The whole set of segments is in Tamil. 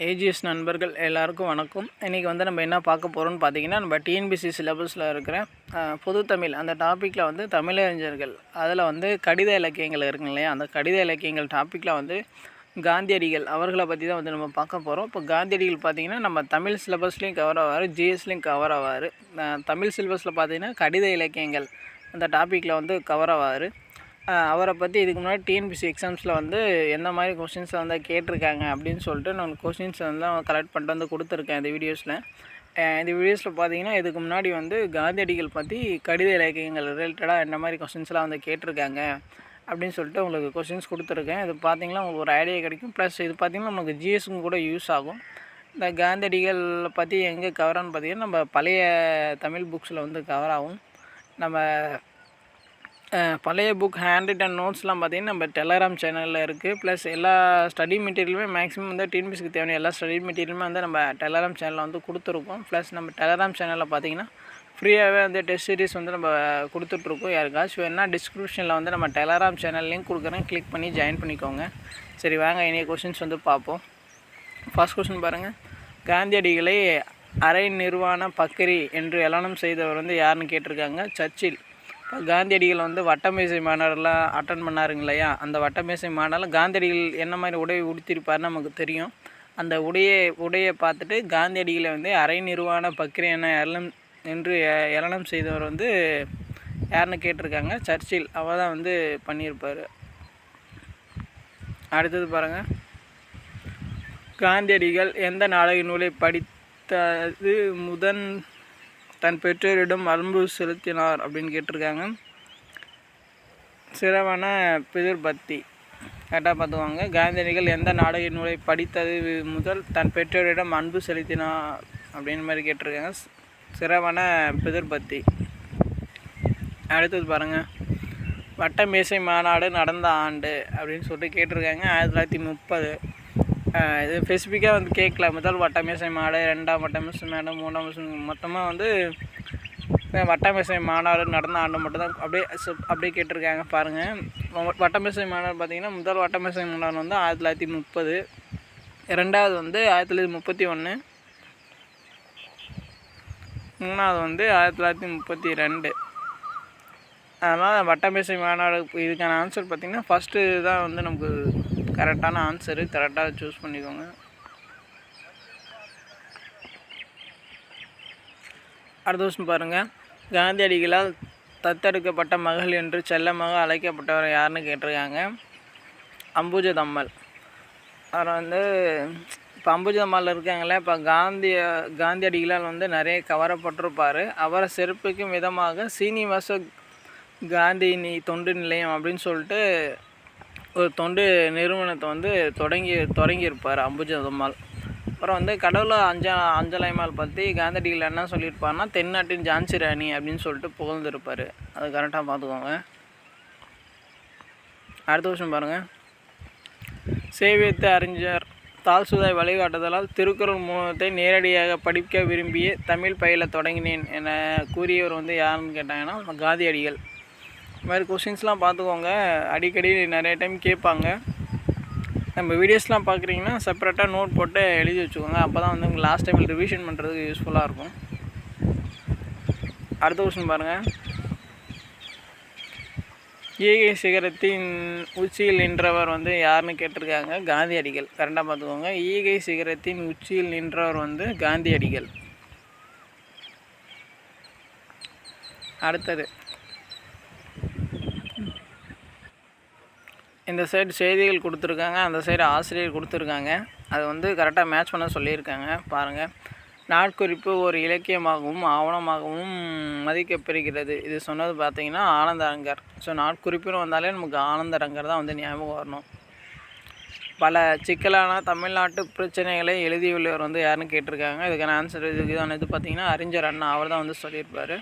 ஏஜிஎஸ் நண்பர்கள் எல்லாருக்கும் வணக்கம். இன்றைக்கி வந்து நம்ம என்ன பார்க்க போகிறோம்னு பார்த்தீங்கன்னா, நம்ம டிஎன்பிஎஸ்சி சிலபஸில் இருக்கிற பொது தமிழ் அந்த டாப்பிக்கில் வந்து தமிழறிஞர்கள் அதில் வந்து கடித இலக்கியங்கள் இருக்குங்க இல்லையா, அந்த கடித இலக்கியங்கள் டாப்பிக்கில் வந்து காந்தியடிகள் அவர்களை பற்றி தான் வந்து நம்ம பார்க்க போகிறோம். இப்போ காந்தியடிகள் பார்த்திங்கன்னா நம்ம தமிழ் சிலபஸ்லேயும் கவர் ஆவார், ஜிஎஸ்லேயும் கவர் ஆவார். தமிழ் சிலபஸில் பார்த்திங்கன்னா கடித இலக்கியங்கள் அந்த டாப்பிக்கில் வந்து கவர் ஆவார். அவரை பற்றி இதுக்கு முன்னாடி டிஎன்பிஎஸ்சி எக்ஸாம்ஸில் வந்து எந்த மாதிரி கொஷின்ஸை வந்து கேட்டிருக்காங்க அப்படின்னு சொல்லிட்டு நான் கொஷின்ஸை வந்து கலெக்ட் பண்ணிட்டு வந்து கொடுத்துருக்கேன் இந்த வீடியோஸில். இந்த வீடியோஸில் பார்த்தீங்கன்னா இதுக்கு முன்னாடி வந்து காந்தியடிகள் பற்றி கடித இலக்கியங்கள் ரிலேட்டடாக என்ன மாதிரி கொஷின்ஸ்லாம் வந்து கேட்டிருக்காங்க அப்படின்னு சொல்லிட்டு உங்களுக்கு கொஷின்ஸ் கொடுத்துருக்கேன். இது பார்த்திங்கன்னா உங்களுக்கு ஒரு ஐடியா கிடைக்கும். ப்ளஸ் இது பார்த்திங்கன்னா நமக்கு ஜிஎஸ்க்கும் கூட யூஸ் ஆகும். இந்த காந்தியடிகள் பற்றி எங்கே கவரான்னு பார்த்திங்கன்னா நம்ம பழைய தமிழ் புக்ஸில் வந்து கவர் ஆகும். நம்ம பழைய புக் ஹேண்ட் ரிட்டன் நோட்ஸ்லாம் பார்த்திங்கன்னா நம்ம டெலகிராம் சேனலில் இருக்குது. ப்ளஸ் எல்லா ஸ்டடி மெட்டீரியலுமே மேக்ஸிமம் வந்து டிஎன்பிஎஸ்சிக்கு தேவையான எல்லா ஸ்டடி மெட்டீரியலுமே வந்து நம்ம டெலகிராம் சேனலில் வந்து கொடுத்துருக்கோம். ப்ளஸ் நம்ம டெலகிராம் சேனலில் பார்த்திங்கன்னா ஃப்ரீயாகவே வந்து டெஸ்ட் சீரிஸ் வந்து நம்ம கொடுத்துட்ருக்கோம். யாருக்காச்சும் வேணுன்னா டிஸ்கிரிப்ஷனில் வந்து நம்ம டெலகிராம் சேனல் லிங்க் கொடுக்குறேன், கிளிக் பண்ணி ஜாயின் பண்ணிக்கோங்க. சரி வாங்க இனி கொஷின்ஸ் வந்து பார்ப்போம். ஃபர்ஸ்ட் கொஷின் பாருங்கள். காந்தியடிகளை அரை நிர்வாண பக்கரி என்று ஏளனம் செய்தவர் வந்து யாருன்னு கேட்டிருக்காங்க. சர்ச்சில். இப்போ காந்தியடிகள் வந்து வட்டமேசை மாநாடெல்லாம் அட்டன் பண்ணாருங்க இல்லையா, அந்த வட்டமேசை மாநாடில் காந்தியடிகள் என்ன மாதிரி உடை உடுத்திருப்பார்னு நமக்கு தெரியும். அந்த உடையை பார்த்துட்டு காந்தியடிகளை வந்து அரை நிர்வாண பக்கிரி என்று ஏளனம் செய்தவர் வந்து யாருன்னு கேட்டிருக்காங்க. சர்ச்சில். அவர் தான் வந்து பண்ணியிருப்பார். அடுத்தது பாருங்கள். காந்தியடிகள் எந்த நாடக நூலை படித்தது தன் பெற்றோரிடம் அன்பு செலுத்தினார் அப்படின்னு கேட்டிருக்காங்க. சிரவண பிதுர்பத்தி. கரெக்டாக பார்த்துவாங்க. காந்தியடிகள் எந்த நாடக நூலை படித்தது முதல் தன் பெற்றோரிடம் அன்பு செலுத்தினார் அப்படின்னு மாதிரி கேட்டிருக்காங்க. சிரவண பிதுர்பத்தி. அடுத்தது பாருங்கள். வட்டமேசை மாநாடு நடந்த ஆண்டு அப்படின்னு சொல்லிட்டு கேட்டிருக்காங்க. 1930. இது ஸ்பெசிஃபிக்காக வந்து கேட்கல. முதல் வட்டமேசை மாநாடு, ரெண்டாம் வட்டமேசை மாநாடு, மூணாம் மொத்தமாக வந்து வட்டமேசை மாநாடு நடந்த ஆண்டு மட்டும்தான் அப்படியே கேட்டிருக்காங்க. பாருங்கள். வட்டமேசை மாநாடு பார்த்திங்கன்னா முதல் வட்டமேசை மாநாடு வந்து 1930, ரெண்டாவது வந்து 1931, மூணாவது வந்து 1932. அதனால் வட்டமேசை மாநாடு இதுக்கான ஆன்சர் பார்த்திங்கன்னா ஃபஸ்ட்டு தான் வந்து நமக்கு கரெக்டான ஆன்சரு. கரெக்டாக சூஸ் பண்ணிக்கோங்க. அடுத்த வருஷம் பாருங்கள். காந்தியடிகளால் தத்தெடுக்கப்பட்ட மகள் என்று செல்லமாக அழைக்கப்பட்டவர் யாருன்னு கேட்டிருக்காங்க. அம்புஜதம்மல். அவர் வந்து இப்போ அம்புஜதம்மல் இருக்காங்களே, இப்போ காந்தியடிகளால் வந்து நிறைய கவரப்பட்டிருப்பார். அவரை சிறப்பிக்கும் விதமாக சீனிவாச காந்தினி தொண்டு நிலையம் அப்படின்னு சொல்லிட்டு ஒரு தொண்டு நிறுவனத்தை வந்து தொடங்கியிருப்பார் அம்புஜதம்மாள். அப்புறம் வந்து கடவுளை அஞ்சலைமால் பற்றி காந்தியடிகள் என்ன சொல்லியிருப்பார்னா தென்னாட்டின் ஜான்சி ராணி அப்படின்னு சொல்லிட்டு புகழ்ந்துருப்பார். அது கரெக்டாக பார்த்துக்கோங்க. அடுத்த வருஷம் பாருங்கள். சேவியத்து அறிஞர் தால்சுதாய் வழிகாட்டுதலால் திருக்குறள் மூலத்தை நேரடியாக படிக்க விரும்பிய தமிழ் பயில தொடங்கினேன் என கூறியவர் வந்து யாருன்னு கேட்டாங்கன்னா காந்தியடிகள். இது மாதிரி கொஷின்ஸ்லாம் பார்த்துக்கோங்க. அடிக்கடி நிறைய டைம் கேட்பாங்க. நம்ம வீடியோஸ்லாம் பார்க்குறீங்கன்னா செப்பரேட்டாக நோட் போட்டு எழுதி வச்சுக்கோங்க. அப்போ தான் வந்து உங்களுக்கு லாஸ்ட் டைமில் ரிவிஷன் பண்ணுறதுக்கு யூஸ்ஃபுல்லாக இருக்கும். அடுத்த கொஸ்டின் பாருங்கள். ஈகை சிகரத்தின் உச்சியில் நின்றவர் வந்து யாருன்னு கேட்டிருக்காங்க. காந்தியடிகள். கரெக்டாக பார்த்துக்கோங்க. ஈகை சிகரத்தின் உச்சியில் நின்றவர் வந்து காந்தியடிகள். அடுத்தது இந்த சைடு செய்திகள் கொடுத்துருக்காங்க, அந்த சைடு ஆசிரியர் கொடுத்துருக்காங்க. அது வந்து கரெக்டாக மேட்ச் பண்ண சொல்லியிருக்காங்க. பாருங்கள். நாட்குறிப்பு ஒரு இலக்கியமாகவும் ஆவணமாகவும் மதிக்கப்பெறுகிறது. இது சொன்னது பார்த்திங்கன்னா ஆனந்தரங்கர். ஸோ நாட்குறிப்புன்னு வந்தாலே நமக்கு ஆனந்தரங்கர் தான் வந்து ஞாபகம் வரணும். பல சிக்கலான தமிழ்நாட்டு பிரச்சனைகளை எழுதியுள்ளவர் வந்து யாருன்னு கேட்டிருக்காங்க. இதுக்கான ஆன்சர் இதுதான். இது பார்த்திங்கன்னா அறிஞர் அண்ணா. அவர் தான் வந்து சொல்லியிருப்பார்.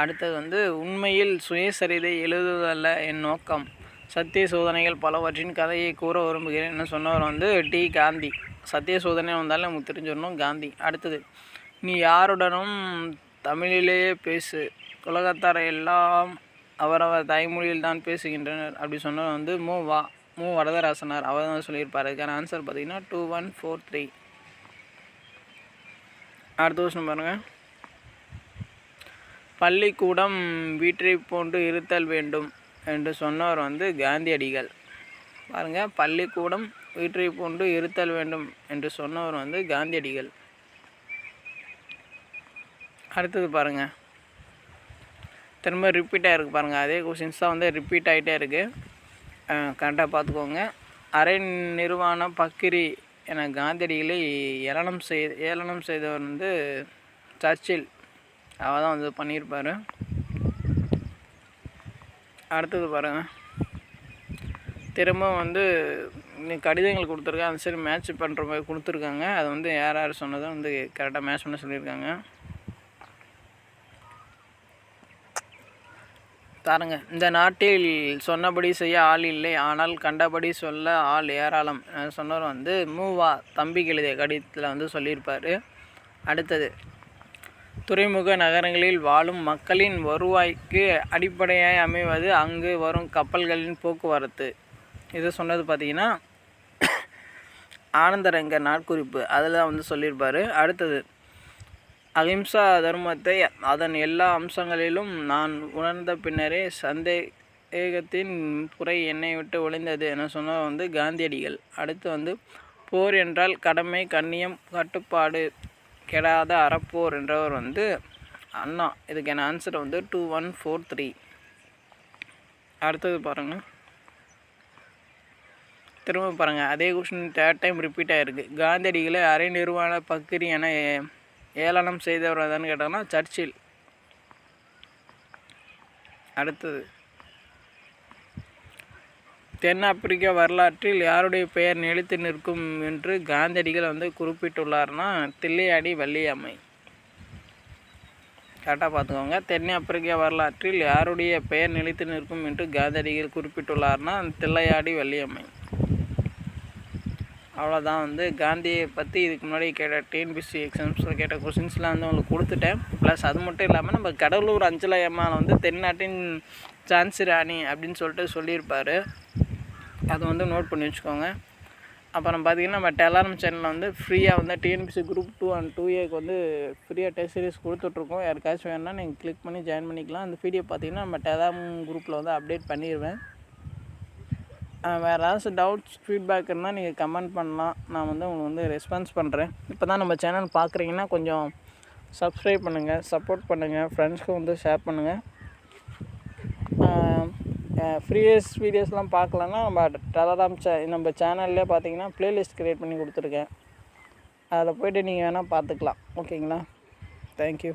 அடுத்தது வந்து உண்மையில் சுயசரிதை எழுதுவதல்ல என் நோக்கம், சத்திய சோதனைகள் பலவற்றின் கதையை கூற விரும்புகிறேன்னு சொன்னவர் வந்து டி. காந்தி. சத்திய சோதனை வந்தாலும் நமக்கு தெரிஞ்சிடணும் காந்தி. அடுத்தது நீ யாருடனும் தமிழிலேயே பேசு, உலகத்தார் எல்லாம் அவரவர் தாய்மொழியில் தான் பேசுகின்றனர் அப்படி சொன்னவர் வந்து மு வரதராசனார். அவர் தான் சொல்லியிருப்பார். அதுக்கான ஆன்சர் பார்த்திங்கன்னா 2143. அடுத்த கொஸ்டின் பாருங்கள். பள்ளிக்கூடம் வீட்டை போன்று இருத்தல் வேண்டும் என்று சொன்னவர் வந்து காந்தியடிகள். பாருங்கள், பள்ளிக்கூடம் வீட்டை போன்று இருத்தல் வேண்டும் என்று சொன்னவர் வந்து காந்தியடிகள். அடுத்தது பாருங்கள், திரும்ப ரிப்பீட் ஆகிருக்கு பாருங்கள். அதே கொஷின்ஸ் தான் வந்து ரிப்பீட் ஆகிட்டே இருக்குது, கரெக்டாக பார்த்துக்கோங்க. அரை நிர்வாண பக்கிரி என காந்தியடிகளை ஏளனம் செய்தவர் வந்து சர்ச்சில். அவள் தான் வந்து பண்ணியிருப்பார். அடுத்தது பாருங்கள், திரும்ப வந்து கடிதங்கள் கொடுத்துருக்காங்க, அந்த சரி மேட்ச் பண்ணுற மாதிரி கொடுத்துருக்காங்க. அது வந்து யார் யார் சொன்னதை வந்து கரெக்டாக மேட்ச் பண்ண சொல்லியிருக்காங்க. பாருங்க, இந்த நாட்டில் சொன்னபடி செய்ய ஆள் இல்லை, ஆனால் கண்டபடி சொல்ல ஆள் ஏராளம் சொன்னவர் வந்து மூவா தம்பிக்கு எழுதிய கடிதத்தில் வந்து சொல்லியிருப்பார். அடுத்தது, துறைமுக நகரங்களில் வாழும் மக்களின் வருவாய்க்கு அடிப்படையாய் அமைவது அங்கு வரும் கப்பல்களின் போக்குவரத்து. இது சொன்னது பார்த்திங்கன்னா ஆனந்தரங்க நாட்குறிப்பு, அதில் தான் வந்து சொல்லியிருப்பார். அடுத்தது, அகிம்சா தர்மத்தை அதன் எல்லா அம்சங்களிலும் நான் உணர்ந்த பின்னரே சந்தேகத்தின் புரை என்னை விட்டு ஒளிந்தது என சொன்னவர் வந்து காந்தியடிகள். அடுத்து வந்து, போர் என்றால் கடமை, கண்ணியம், கட்டுப்பாடு கெடாத அறப்போர் என்றவர் வந்து அண்ணா. இதுக்கான ஆன்சர் வந்து 2143. அடுத்தது பாருங்கள், திரும்ப பாருங்கள், அதே கொஸ்டின் 3rd டைம் ரிப்பீட் ஆகிருக்கு. காந்தியடிகளை அரை நிர்வாண பக்கிரி என ஏளனம் செய்தவர் எதான்னு கேட்டாங்கன்னா சர்ச்சில். அடுத்தது, தென்னாப்பிரிக்க வரலாற்றில் யாருடைய பெயர் நிலைத்து நிற்கும் என்று காந்தியடிகள் வந்து குறிப்பிட்டுள்ளார்னா தில்லையாடி வள்ளியம்மை. கரெக்டாக பார்த்துக்கோங்க, தென்னாப்பிரிக்க வரலாற்றில் யாருடைய பெயர் நிலைத்து நிற்கும் என்று காந்தியடிகள் குறிப்பிட்டுள்ளார்னா தில்லையாடி வள்ளியம்மை. அவ்வளோதான் வந்து காந்தியை பற்றி இதுக்கு முன்னாடி கேட்ட டிஎன்பிஎஸ்சி எக்ஸாம்ஸில் கேட்ட கொஷின்ஸ்லாம் வந்து உங்களுக்கு கொடுத்துட்டேன். ப்ளஸ் அது மட்டும் இல்லாமல் நம்ம கடலூர் அஞ்சலை அம்மாவில் வந்து தென்னாட்டின் ஜான்சி ராணி அப்படின்னு சொல்லிட்டு சொல்லியிருப்பார். அதை வந்து நோட் பண்ணி வச்சுக்கோங்க. அப்புறம் பார்த்திங்கன்னா நம்ம டெலாரம் சேனலில் வந்து ஃப்ரீயாக வந்து டிஎன்பிஎஸ்சி குரூப் 2 and 2A வந்து ஃப்ரீயாக டெஸ்ட் சீரிஸ் கொடுத்துட்ருக்கோம். யாருக்காச்சும் வேணுன்னா நீங்கள் கிளிக் பண்ணி ஜாயின் பண்ணிக்கலாம். அந்த வீடியோ பார்த்திங்கன்னா நம்ம டெலாம் குரூப்பில் வந்து அப்டேட் பண்ணிடுவேன். வேறு ஏதாச்சும் டவுட்ஸ் ஃபீட்பேக் இருந்தால் நீங்கள் கமெண்ட் பண்ணலாம், நான் வந்து உங்களுக்கு வந்து ரெஸ்பான்ஸ் பண்ணுறேன். இப்போ தான் நம்ம சேனல் பார்க்குறீங்கன்னா கொஞ்சம் சப்ஸ்கிரைப் பண்ணுங்கள், சப்போர்ட் பண்ணுங்கள், ஃப்ரெண்ட்ஸ்க்கும் வந்து ஷேர் பண்ணுங்கள். ஃப்ரீயஸ் வீடியோஸ்லாம் பார்க்கலன்னா நம்ம டெலகிராம் நம்ம சேனல்லே பார்த்தீங்கன்னா ப்ளேலிஸ்ட் க்ரியேட் பண்ணி கொடுத்துருக்கேன், அதில் போய்ட்டு நீங்கள் வேணால் பார்த்துக்கலாம். ஓகேங்களா? தேங்க்யூ.